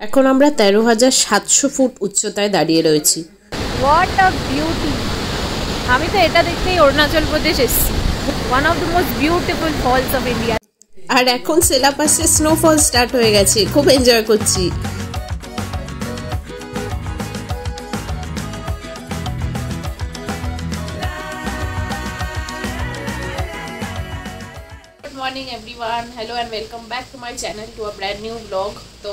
এখন আমরা 13,700 ফুট উচ্চতায় দাঁড়িয়ে রয়েছি। What a beauty! আমি তো এটা দেখতেই অরুণাচল প্রদেশ এসেছি। One of the most beautiful falls of India. আর এখন সেলাপাসে স্নোফল স্টার্ট হয়ে গেছে, খুব এনজয় করছি। Morning everyone, hello and welcome back to my channel to a brand new blog. তো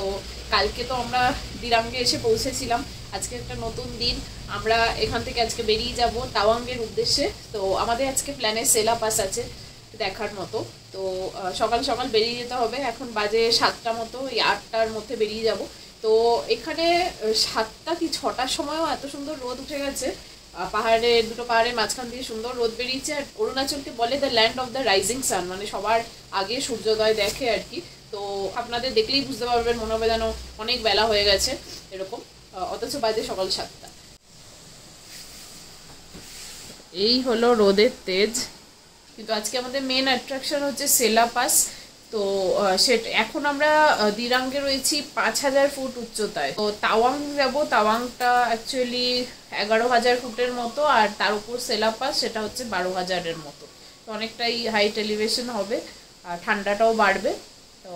কালকে তো আমরা দিরাঙ্গে এসে পৌঁছেছিলাম। আজকে একটা নতুন দিন, আমরা এখান থেকে আজকে বেরিয়ে যাব তাওয়াঙ্গের উদ্দেশ্যে। তো আমাদের আজকে প্ল্যানে সেলাপাস আছে দেখার মতো। তো সকাল সকাল বেরিয়ে যেতে হবে। এখন বাজে 7টা মতো, এই 8টার মধ্যে বেরিয়ে যাব। তো এখানে 7টা কি 6টার সময়ও এত সুন্দর রোদ উঠে গেছে, দুটো পাহাড়ের মাঝখান দিয়ে সুন্দর রোদ বেরিয়েছে। আর অরুণাচলকে বলে the land of the rising sun, মানে সবার আগে সূর্যোদয় দেখে আর কি। তো আপনাদের দেখলেই বুঝতে পারবেন, মনে হবে যেন অনেক বেলা হয়ে গেছে এরকম, অথচ বাজে সকাল 7টা। এই হলো রোদের তেজ। কিন্তু আজকে আমাদের মেন অ্যাট্রাকশন হচ্ছে সেলাপাস। তো সেটা এখন আমরা দিরাঙ্গে রয়েছি 5,000 ফুট উচ্চতায়। তো তাওয়াং যাব। তাওয়াংটা অ্যাকচুয়ালি 11,000 ফুটের মতো, আর তার উপর সেলাপাস, সেটা হচ্ছে 12,000-এর মতো। তো অনেকটাই হাইট এলিভেশন হবে, আর ঠান্ডাটাও বাড়বে। তো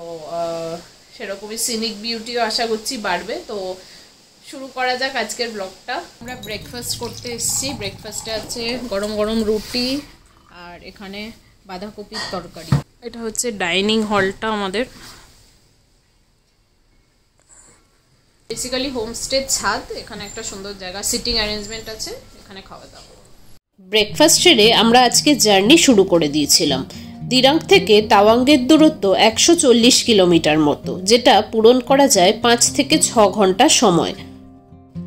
সেরকমই সিনিক বিউটিও আশা করছি বাড়বে। তো শুরু করা যাক আজকের ব্লগটা। আমরা ব্রেকফাস্ট করতে এসেছি। ব্রেকফাস্টে আছে গরম গরম রুটি, আর এখানে বাঁধাকপির তরকারি। এটা হচ্ছে ডাইনিং হলটা আমাদের। বেসিক্যালি হোমস্টের ছাদ। এখানে একটা সুন্দর জায়গা, সিটিং অ্যারেঞ্জমেন্ট আছে, এখানে খাওয়া দাওয়া। ব্রেকফাস্ট সেরে আমরা আজকে জার্নি শুরু করে দিয়েছিলাম। দিরাং থেকে তাওয়াঙ্গের দূরত্ব 140 কিলোমিটার মতো, যেটা পূরণ করা যায় 5 থেকে 6 ঘন্টা সময়।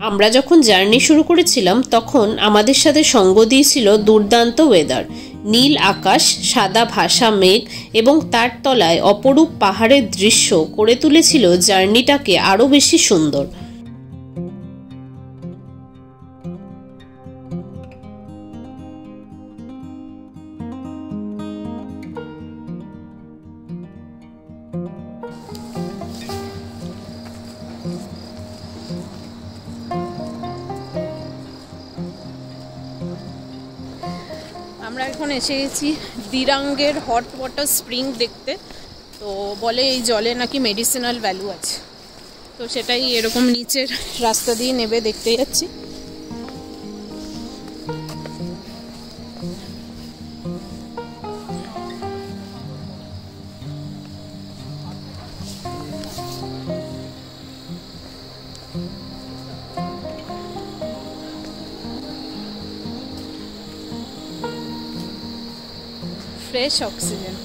আমরা যখন জার্নি শুরু করেছিলাম তখন আমাদের সাথে সঙ্গ দিয়েছিল দুর্দান্ত ওয়েদার। নীল আকাশ, সাদা ভাসা মেঘ এবং তার তলায় অপরূপ পাহাড়ের দৃশ্য করে তুলেছিল জার্নিটাকে আরও বেশি সুন্দর। আমরা এখন এসে গেছি দিরাঙ্গের হট ওয়াটার স্প্রিং দেখতে। তো বলে এই জলে নাকি মেডিসিনাল ভ্যালু আছে। তো সেটাই এরকম নিচের রাস্তা দিয়ে নেবে দেখতে যাচ্ছি। Fresh oxygen.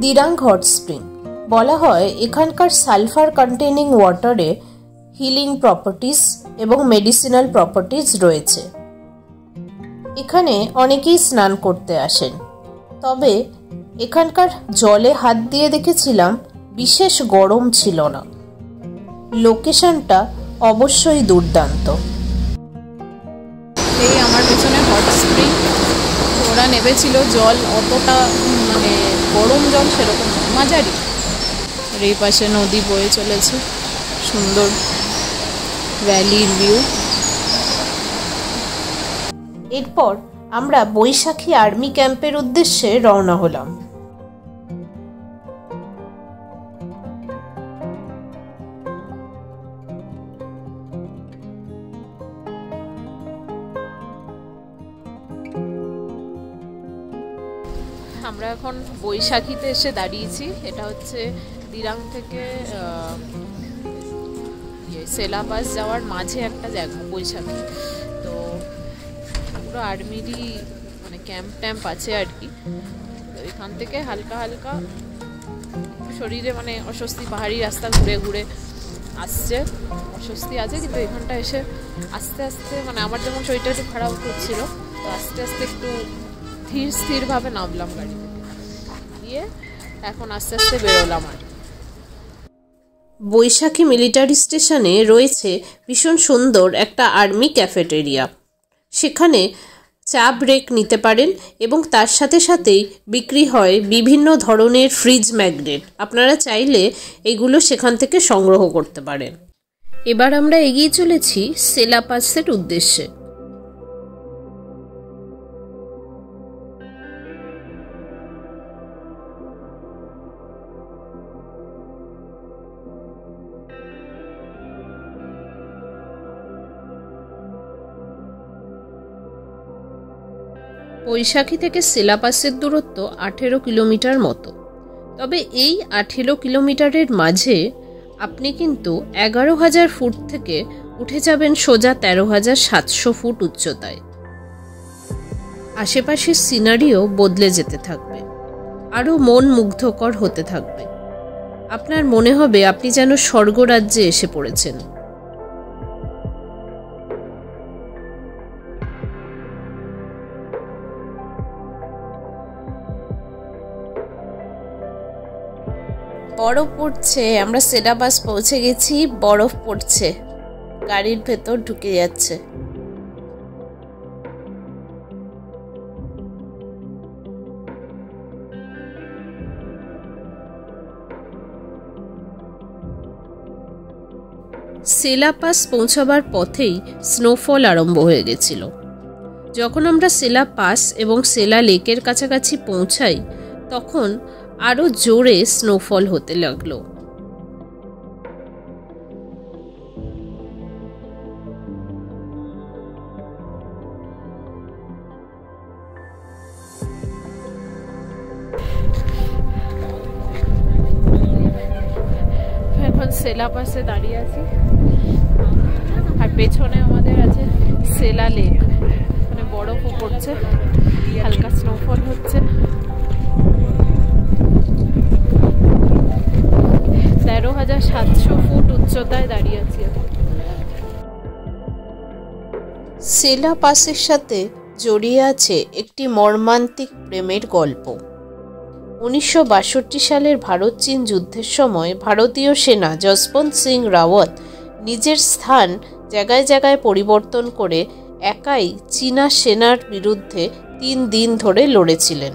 Dirang hot spring বলা হয় এখানকার সালফার কন্টেনিং ওয়াটারে হিলিং প্রপার্টিজ এবং মেডিসিনাল প্রপার্টিজ রয়েছে। এখানে অনেকেই স্নান করতে আসেন, তবে এখানকার জলে হাত দিয়ে দেখেছিলাম বিশেষ গরম ছিল না। লোকেশনটা অবশ্যই দুর্দান্ত। এই আমার পেছনে হট স্প্রিং, ওরা নেবেছিল জল, অতটা মানে গরম জল সেরকম মাঝারি। আর এই পাশে নদী বয়ে চলেছে, সুন্দর ভ্যালির ভিউ। এরপর আমরা বৈশাখী আর্মি ক্যাম্পের উদ্দেশ্যে রওনা হলাম। আমরা এখন বৈশাখীতে এসে দাঁড়িয়েছি। এটা হচ্ছে দিরাং থেকে সেলাপাস যাওয়ার মাঝে একটা জায়গা বৈশাখী। তো আর্মিরই মানে ক্যাম্প ট্যাম্প আছে আর কি। তো এখান থেকে হালকা হালকা শরীরে মানে অস্বস্তি, পাহাড়ি রাস্তা ঘুরে ঘুরে আসছে, অস্বস্তি আছে, কিন্তু এখানটা এসে আস্তে আস্তে মানে আমার যেমন শরীরটা একটু খারাপ করছিল, তো আস্তে আস্তে একটু স্থিরভাবে নামলাম গাড়ি থেকে, গিয়ে এখন আস্তে আস্তে বেরোলাম। আর বৈশাখী মিলিটারি স্টেশনে রয়েছে ভীষণ সুন্দর একটা আর্মি ক্যাফেটেরিয়া। সেখানে চা ব্রেক নিতে পারেন এবং তার সাথে সাথেই বিক্রি হয় বিভিন্ন ধরনের ফ্রিজ ম্যাগনেট। আপনারা চাইলে এগুলো সেখান থেকে সংগ্রহ করতে পারেন। এবার আমরা এগিয়ে চলেছি সেলা পাসের উদ্দেশ্যে। বৈশাখী থেকে সেলা পাসের দূরত্ব 18 কিলোমিটার মতো। তবে এই 18 কিলোমিটারের মাঝে আপনি কিন্তু 11,000 ফুট থেকে উঠে যাবেন সোজা 13,700 ফুট উচ্চতায়। আশেপাশের সিনারিও বদলে যেতে থাকবে, আরও মন মুগ্ধকর হতে থাকবে। আপনার মনে হবে আপনি যেন স্বর্গরাজ্যে এসে পড়েছেন। বরফ পড়ছে, আমরা সেলা পাস পৌঁছে গেছি, বরফ পড়ছে, গাড়ির ভেতর ঢুকে যাচ্ছে। সেলা পাস পৌঁছাবার পথেই স্নোফল আরম্ভ হয়ে গেছিল। যখন আমরা সেলা পাস এবং সেলা লেকের কাছাকাছি পৌঁছাই তখন আরো জোরে স্নোফল হতে লাগলো। এখন সেলা পাসে দাঁড়িয়ে আছি, আর পেছনে আমাদের আছে সেলা লেক। মানে বরফও পড়ছে, হালকা স্নোফল হচ্ছে। 13,700 ফুট উচ্চতায় দাঁড়িয়ে আছি। সেলা পাসের সাথে জড়িয়ে আছে একটি মর্মান্তিক প্রেমের গল্প। 1962 সালের ভারত চীন যুদ্ধের সময় ভারতীয় সেনা যশবন্ত সিং রাওয়াত নিজের স্থান জায়গায় জায়গায় পরিবর্তন করে একাই চীনা সেনার বিরুদ্ধে 3 দিন ধরে লড়েছিলেন।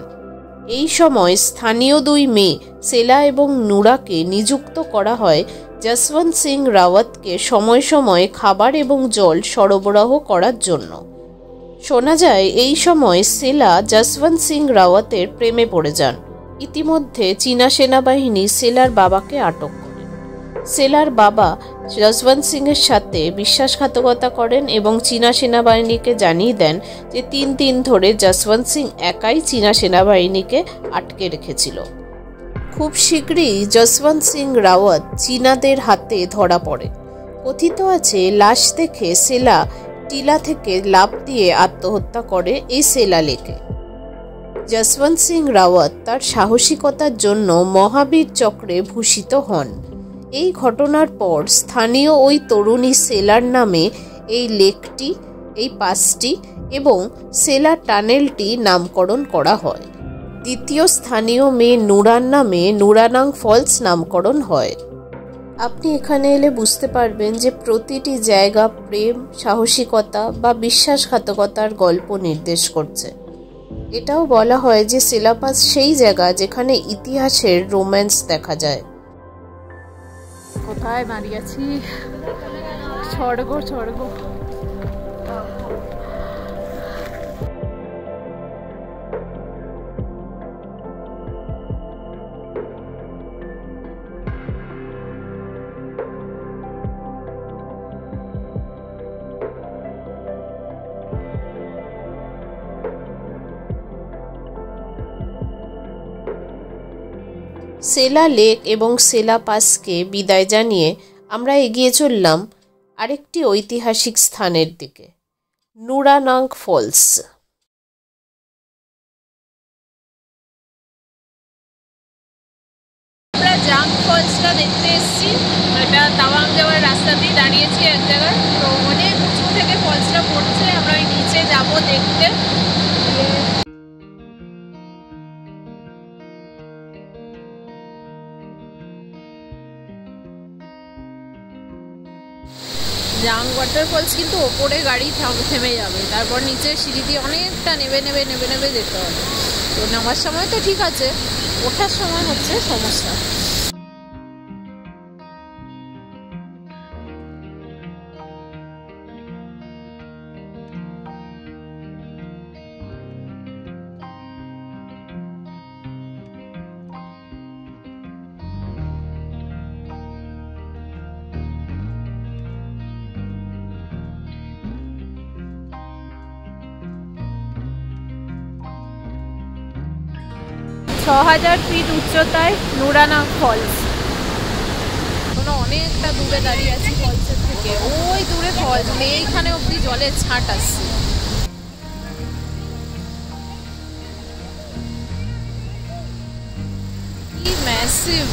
এই সময় স্থানীয় 2 মেয়ে সেলা এবং নুরাকে নিযুক্ত করা হয় যশবন্ত সিং রাওয়াতকে সময় সময় খাবার এবং জল সরবরাহ করার জন্য। শোনা যায় এই সময় সেলা যশবন্ত সিং রাওয়াতের প্রেমে পড়ে যান। ইতিমধ্যে চীনা সেনাবাহিনী সেলার বাবাকে আটক করেন। সেলার বাবা যশবন্ত সিং এর সাথে বিশ্বাসঘাতকতা করেন এবং চীনা সেনাবাহিনীকে জানিয়ে দেন যে 3 দিন ধরে যশবন্ত সিং একাই চীনা সেনাবাহিনীকে আটকে রেখেছিল। খুব শীঘ্রই যশবন্ত সিং রাওয়াত চীনাদের হাতে ধরা পড়ে। কথিত আছে লাশ দেখে সেলা টিলা থেকে লাফ দিয়ে আত্মহত্যা করে এই সেলা লেকে। যশবন্ত সিং রাওয়াত তার সাহসিকতার জন্য মহাবীর চক্রে ভূষিত হন। এই ঘটনার পর স্থানীয় ওই তরুণী সেলার নামে এই লেকটি, এই পাসটি এবং সেলা টানেলটি নামকরণ করা হয়। দ্বিতীয় স্থানীয় মেয়ে নুরার নামে নুরানাং ফলস নামকরণ হয়। আপনি এখানে এলে বুঝতে পারবেন যে প্রতিটি জায়গা প্রেম, সাহসিকতা বা বিশ্বাসঘাতকতার গল্প নির্দেশ করছে। এটাও বলা হয় যে সেলা পাস সেই জায়গা যেখানে ইতিহাসের রোম্যান্স দেখা যায়। কোথায় দাঁড়িয়ে আছি? স্বর্গ স্বর্গ। সেলা লেক এবং সেলা পাসকে বিদায় জানিয়ে আমরা এগিয়ে চললাম আরেকটি ঐতিহাসিক স্থানের দিকে, নুরানাং ফলস। আমরা জাং ফলসটা দেখতে এসেছি। এটা তাওয়াং যাওয়ার রাস্তাতেই দাঁড়িয়েছি এক জায়গায়। তো অনেক উঁচু থেকে ফলসটা পড়ছে, আমরা ওই নিচে যাব দেখতে। জাং ওয়াটারফলস কিন্তু ওপরে গাড়ি থেমে যাবে, তারপর নিচে সিঁড়ি দিয়ে অনেকটা নেবে নেবে নেবে নেবে যেতে হবে। তো নামার সময় তো ঠিক আছে, ওঠার সময় হচ্ছে সমস্যা। ছ,০০০ ফিট উচ্চতায় নুরানাং ফলস। অনেকটা দূরে দাঁড়িয়ে আছি ফলসের থেকে, ওই দূরে ফলস, মানে এইখানে অব্দি জলের ছাঁট আসছে। কি ম্যাসিভ!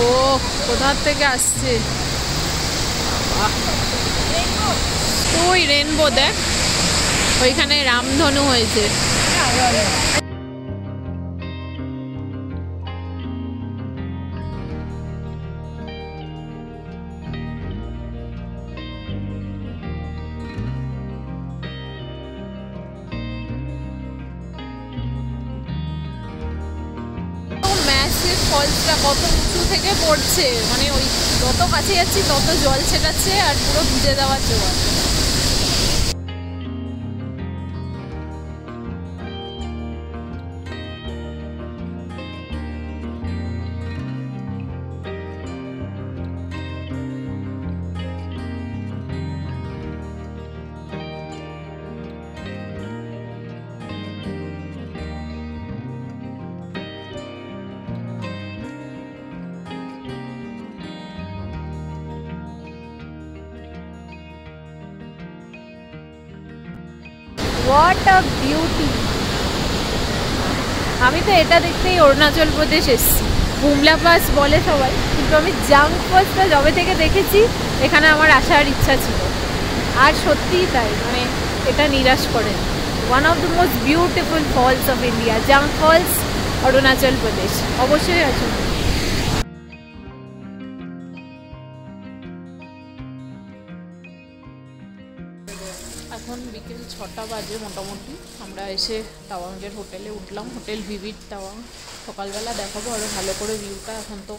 ও কোথার থেকে আসছে? ওই রেনবো দেখ, ওইখানে রামধনু হয়েছে। ফলসটা কত উঁচু থেকে পড়ছে, মানে ওই যত কাছে যাচ্ছি তত জল ছেটাচ্ছে আর পুরো ভিজে যাওয়ার জোগাড়। What a beauty! আমি তো এটা দেখতেই অরুণাচল প্রদেশ এসেছি। বুমলা পাস বলে সবাই, কিন্তু আমি জাং ফলসটা যবে থেকে দেখেছি এখানে আমার আসার ইচ্ছা ছিল, আর সত্যিই তাই, মানে এটা নিরাশ করে। One of the most beautiful falls of India, Jang falls, Arunachal Pradesh. অবশ্যই আসুন। এখন বিকেল 6টা বাজে মোটামুটি। আমরা এসে তাওয়াংয়ের হোটেলে উঠলাম, হোটেল ভিভিড তাওয়াং। সকালবেলা দেখাবো আরও ভালো করে ভিউটা। এখন তো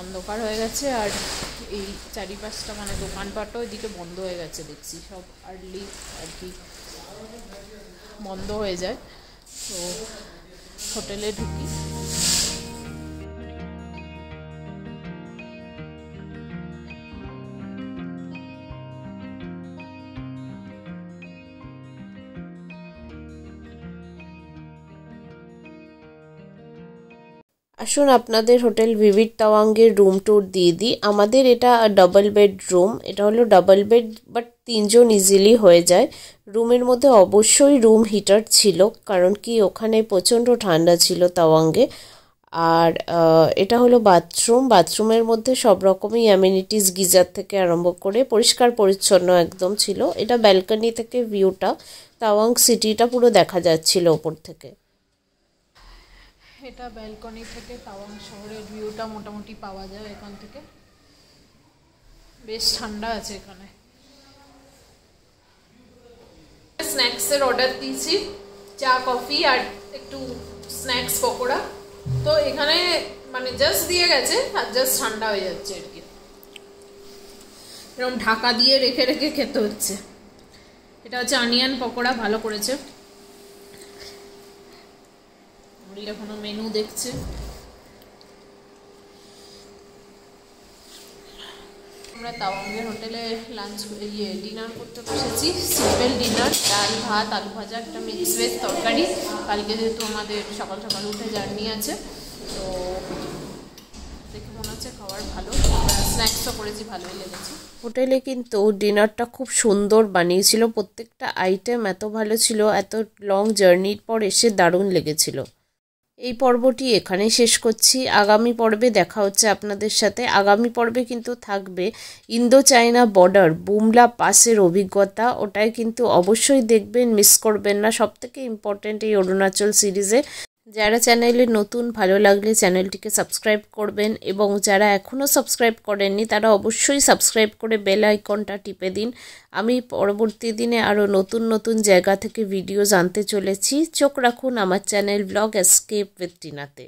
অন্ধকার হয়ে গেছে, আর এই চারিপাশটা মানে দোকানপাটও এদিকে বন্ধ হয়ে গেছে দেখছি, সব আর্লি আর কি বন্ধ হয়ে যায়। তো হোটেলে ঢুকি। আসুন আপনাদের হোটেল ভিভিড তাওয়াংয়ের রুম ট্যুর দিয়ে দিই। আমাদের এটা ডাবল বেড রুম, এটা হলো ডাবল বেড, বাট 3 জন ইজিলি হয়ে যায়। রুমের মধ্যে অবশ্যই রুম হিটার ছিল, কারণ কি ওখানে প্রচণ্ড ঠান্ডা ছিল তাওয়াংয়ে। আর এটা হলো বাথরুম, বাথরুমের মধ্যে সব রকমই অ্যামিনিটিস, গিজার থেকে আরম্ভ করে পরিষ্কার পরিচ্ছন্ন একদম ছিল। এটা ব্যালকনি থেকে ভিউটা, তাওয়াং সিটিটা পুরো দেখা যাচ্ছিল ওপর থেকে। এটা ব্যালকনি থেকে তাওয়াং শহরের ভিউটা মোটামুটি পাওয়া যায় এখান থেকে। বেশ ঠান্ডা আছে এখানে। স্ন্যাক্সের অর্ডার দিয়েছি, চা কফি আর একটু স্ন্যাক্স পকোড়া। তো এখানে মানে জাস্ট দিয়ে গেছে আর জাস্ট ঠান্ডা হয়ে যাচ্ছে আর কি, এরকম ঢাকা দিয়ে রেখে রেখে খেতে হচ্ছে। এটা হচ্ছে অনিয়ন পকোড়া, ভালো করেছে। এখনো মেনু দেখছে। আমরা তাওয়াংয়ের হোটেলে লাঞ্চ ডিনার করতে বসেছি। সিম্পল ডিনার, ডাল ভাত, আলু ভাজা, একটা মিক্স ভেজ তরকারি। কালকে যেহেতু আমাদের সকাল সকাল উঠে জার্নি আছে, তো দেখে মনে হচ্ছে খাবার ভালো। স্ন্যাক্সও করেছি, ভালোই লেগেছে। হোটেলে কিন্তু ডিনারটা খুব সুন্দর বানিয়েছিল, প্রত্যেকটা আইটেম এত ভালো ছিল, এত লং জার্নির পর এসে দারুণ লেগেছিল। এই পর্বটি এখানেই শেষ করছি। আগামী পর্বে দেখা হচ্ছে আপনাদের সাথে। আগামী পর্বে কিন্তু থাকবে ইন্দো চায়না বর্ডার বুমলা পাসের অভিজ্ঞতা, ওটাই কিন্তু অবশ্যই দেখবেন, মিস করবেন না। সবথেকে ইম্পর্টেন্ট এই অরুণাচল সিরিজে। যারা চ্যানেলে নতুন, ভালো লাগলে চ্যানেলটিকে সাবস্ক্রাইব করবেন, এবং যারা এখনও সাবস্ক্রাইব করেননি তারা অবশ্যই সাবস্ক্রাইব করে বেল আইকনটা টিপে দিন। আমি পরবর্তী দিনে আরও নতুন নতুন জায়গা থেকে ভিডিও জানতে চলেছি। চোখ রাখুন আমার চ্যানেল ব্লগ এসকেপ উইথ টিনাতে।